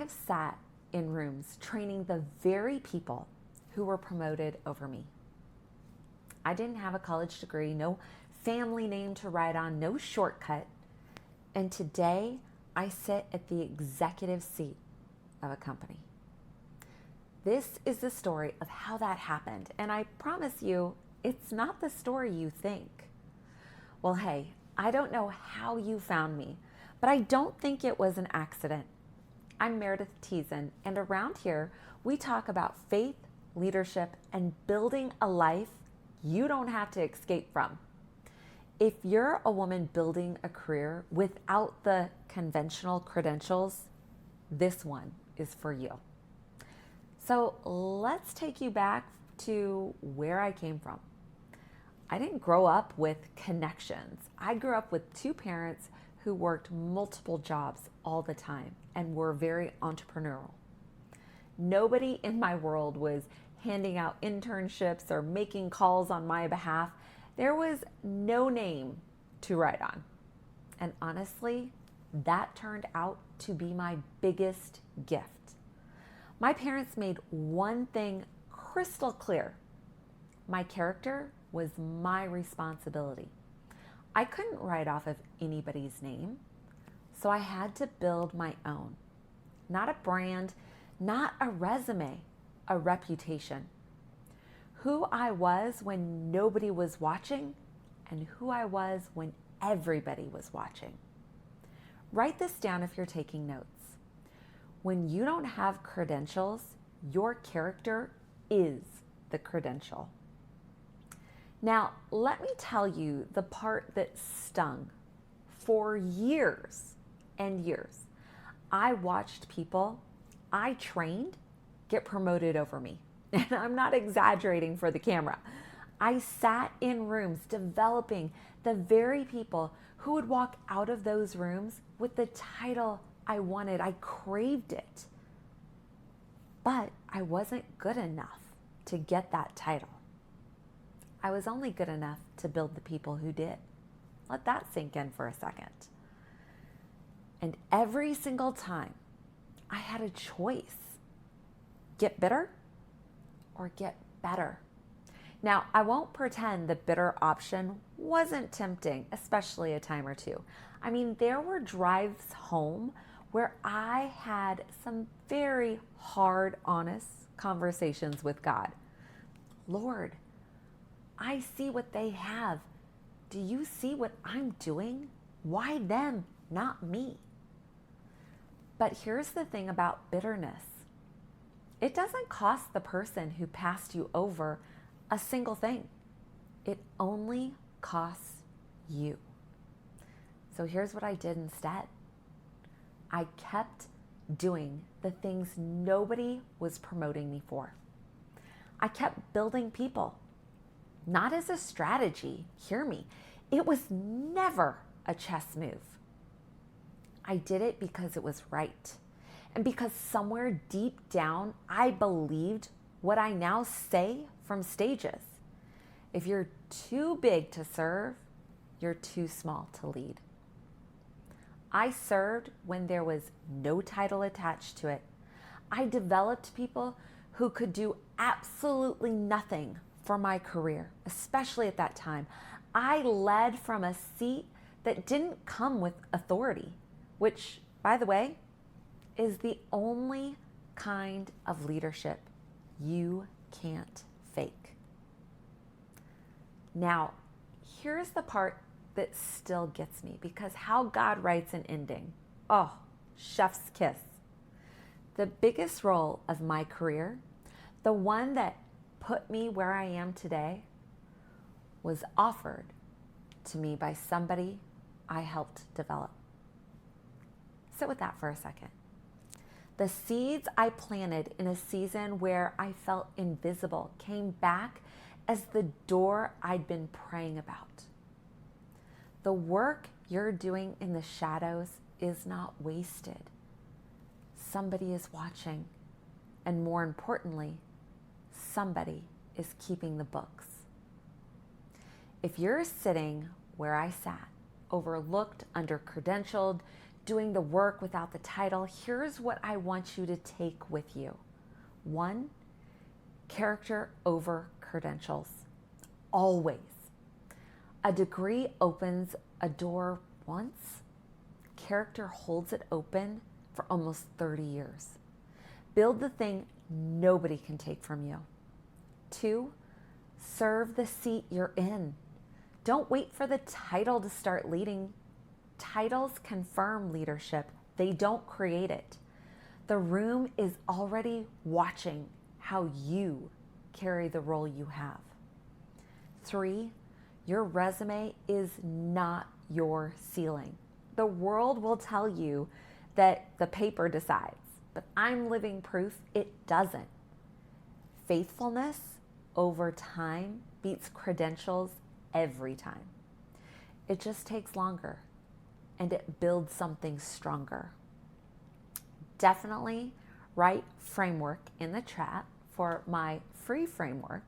I sat in rooms training the very people who were promoted over me. I didn't have a college degree, no family name to write on, no shortcut. And today I sit at the executive seat of a company. This is the story of how that happened. And I promise you, it's not the story you think. Well, hey, I don't know how you found me, but I don't think it was an accident. I'm Meredith Tieszen, and around here, we talk about faith, leadership, and building a life you don't have to escape from. If you're a woman building a career without the conventional credentials, this one is for you. So let's take you back to where I came from. I didn't grow up with connections. I grew up with two parents who worked multiple jobs all the time and were very entrepreneurial. Nobody in my world was handing out internships or making calls on my behalf. There was no name to write on. And honestly, that turned out to be my biggest gift. My parents made one thing crystal clear. My character was my responsibility. I couldn't write off of anybody's name, so I had to build my own. Not a brand, not a resume, a reputation. Who I was when nobody was watching and who I was when everybody was watching. Write this down if you're taking notes. When you don't have credentials, your character is the credential. Now, let me tell you the part that stung. For years and years, I watched people I trained get promoted over me. And I'm not exaggerating for the camera. I sat in rooms developing the very people who would walk out of those rooms with the title I wanted. I craved it. But I wasn't good enough to get that title. I was only good enough to build the people who did. Let that sink in for a second. And every single time I had a choice. Get bitter or get better. Now, I won't pretend the bitter option wasn't tempting, especially a time or two. I mean, there were drives home where I had some very hard, honest conversations with God. Lord, I see what they have. Do you see what I'm doing? Why them, not me? But here's the thing about bitterness. It doesn't cost the person who passed you over a single thing. It only costs you. So here's what I did instead. I kept doing the things nobody was promoting me for. I kept building people. Not as a strategy, hear me. It was never a chess move. I did it because it was right. And because somewhere deep down, I believed what I now say from stages. If you're too big to serve, you're too small to lead. I served when there was no title attached to it. I developed people who could do absolutely nothing for my career, especially at that time. I led from a seat that didn't come with authority, which, by the way, is the only kind of leadership you can't fake. Now, here's the part that still gets me, because how God writes an ending, oh, chef's kiss. The biggest role of my career, the one that put me where I am today, was offered to me by somebody I helped develop. Sit with that for a second. The seeds I planted in a season where I felt invisible came back as the door I'd been praying about. The work you're doing in the shadows is not wasted. Somebody is watching, and more importantly, somebody is keeping the books. If you're sitting where I sat, overlooked, under-credentialed, doing the work without the title, here's what I want you to take with you. 1, character over credentials. Always. A degree opens a door once. Character holds it open for almost 30 years. Build the thing nobody can take from you. 2, serve the seat you're in. Don't wait for the title to start leading. Titles confirm leadership. They don't create it. The room is already watching how you carry the role you have. 3, your resume is not your ceiling. The world will tell you that the paper decides, but I'm living proof it doesn't. Faithfulness over time beats credentials every time. It just takes longer, and it builds something stronger. Definitely write framework in the chat for my free framework